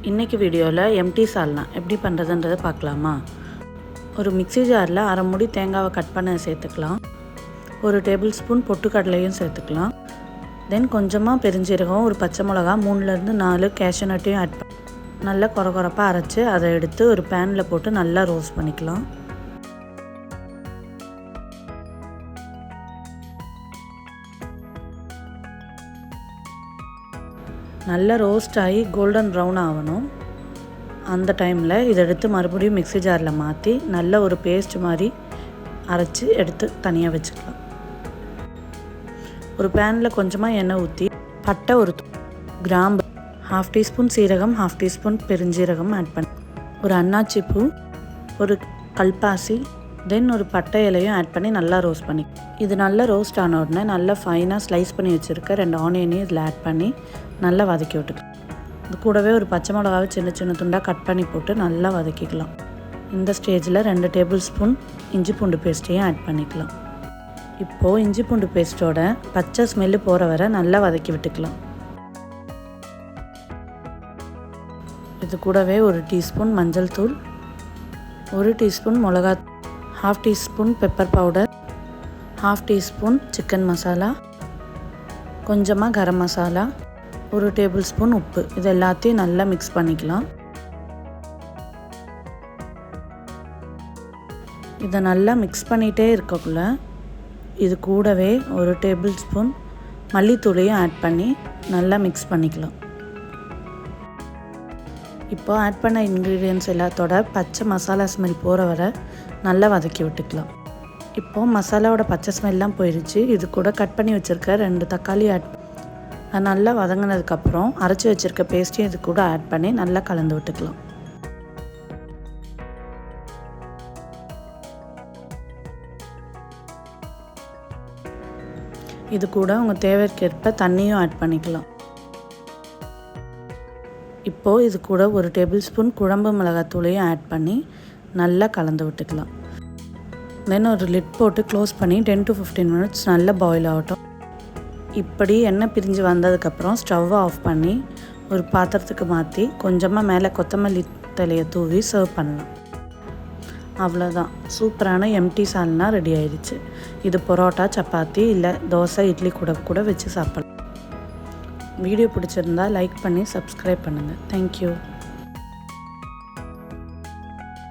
இன்றைக்கி வீடியோவில் எம்டி சால்னா எப்படி பண்ணுறதுன்றதை பார்க்கலாமா. ஒரு மிக்ஸி ஜாரில் அரை மூடி தேங்காவை கட் பண்ண சேர்த்துக்கலாம். ஒரு டேபிள் ஸ்பூன் பொட்டுக்கடலையும் சேர்த்துக்கலாம். தென் கொஞ்சமாக பெருஞ்சீரகம், ஒரு பச்சை மிளகா, 3லேருந்து 4 கேஷ்யூ நட்டையும் ஆட் பண்ணி நல்லா கொரப்பாக அரைச்சி அதை எடுத்து ஒரு பேனில் போட்டு நல்லா ரோஸ்ட் பண்ணிக்கலாம். நல்லா ரோஸ்ட் ஆகி கோல்டன் ப்ரௌன் ஆகணும். அந்த டைமில் இதை எடுத்து மறுபடியும் மிக்ஸி ஜாரில் மாற்றி நல்ல ஒரு பேஸ்ட் மாதிரி அரைச்சி எடுத்து தனியாக வச்சுக்கலாம். ஒரு பேனில் கொஞ்சமாக எண்ணெய் ஊற்றி பட்டை, ஒரு கிராம்பு, 1/2 டீஸ்பூன் சீரகம், 1/2 டீஸ்பூன் பெருஞ்சீரகம் ஆட் பண்ணி, ஒரு அன்னாச்சி பூ, ஒரு கல்பாசி, தென் ஒரு பட்டை இலையும் ஆட் பண்ணி நல்லா ரோஸ்ட் பண்ணி, இது நல்லா ரோஸ்ட் ஆன உடனே நல்லா ஃபைனாக ஸ்லைஸ் பண்ணி வச்சுருக்க 2 ஆனியனையும் இதில் ஆட் பண்ணி நல்லா வதக்கி விட்டுக்கலாம். இது கூடவே ஒரு பச்சை மிளகாவை சின்ன சின்ன துண்டாக கட் பண்ணி போட்டு நல்லா வதக்கிக்கலாம். இந்த ஸ்டேஜில் 2 டேபிள் ஸ்பூன் இஞ்சி பூண்டு பேஸ்ட்டையும் ஆட் பண்ணிக்கலாம். இப்போது இஞ்சி பூண்டு பேஸ்ட்டோட பச்சை ஸ்மெல்லு போகிற வரை நல்லா வதக்கி விட்டுக்கலாம். இது கூடவே ஒரு டீஸ்பூன் மஞ்சள் தூள், 1 டீஸ்பூன் மிளகா, 1/2 teaspoon pepper powder, 1/2 teaspoon chicken masala, கொஞ்சமாக கரம் மசாலா, 1 டேபிள் ஸ்பூன் உப்பு, இது எல்லாத்தையும் நல்லா மிக்ஸ் பண்ணிக்கலாம். இதை நல்லா மிக்ஸ் பண்ணிகிட்டே இருக்கக்குள்ள இது கூடவே 1 டேபிள் ஸ்பூன் மல்லித்தூளையும் ஆட் பண்ணி நல்லா மிக்ஸ் பண்ணிக்கலாம். இப்போ ஆட் பண்ண இன்க்ரீடியன்ட்ஸ் எல்லாத்தோட பச்சை மசாலா ஸ்மெல் போகிற வரை நல்லா வதக்கி விட்டுக்கலாம். இப்போது மசாலாவோட பச்சை ஸ்மெல்லாம் போயிடுச்சு. இது கூட கட் பண்ணி வச்சுருக்க 2 தக்காளி ஆட் நல்லா வதங்கினதுக்கப்புறம் அரைச்சி வச்சுருக்க பேஸ்ட்டையும் இது கூட ஆட் பண்ணி நல்லா கலந்து விட்டுக்கலாம். இது கூட உங்கள் தேவைக்கேற்ப தண்ணியும் ஆட் பண்ணிக்கலாம். இப்போது இது கூட 1 டேபிள் ஸ்பூன் குழம்பு மிளகாத்தூளையும் ஆட் பண்ணி நல்லா கலந்து விட்டுக்கலாம். தென் ஒரு லிட் போட்டு க்ளோஸ் பண்ணி 10 to 15 மினிட்ஸ் நல்லா பாயில் ஆகட்டும். இப்படி எண்ணெய் பிரிஞ்சு வந்ததுக்கப்புறம் ஸ்டவ்வை ஆஃப் பண்ணி ஒரு பாத்திரத்துக்கு மாற்றி கொஞ்சமாக மேலே கொத்தமல்லி தழையை தூவி சர்வ் பண்ணலாம். அவ்வளோதான், சூப்பரான எம்டி சால்னா ரெடி ஆயிடுச்சு. இது பரோட்டா, சப்பாத்தி இல்லை தோசை, இட்லி கூட வச்சு சாப்பிடலாம். வீடியோ பிடிச்சிருந்தா லைக் பண்ணி சப்ஸ்கிரைப் பண்ணுங்கள். தேங்க்யூ.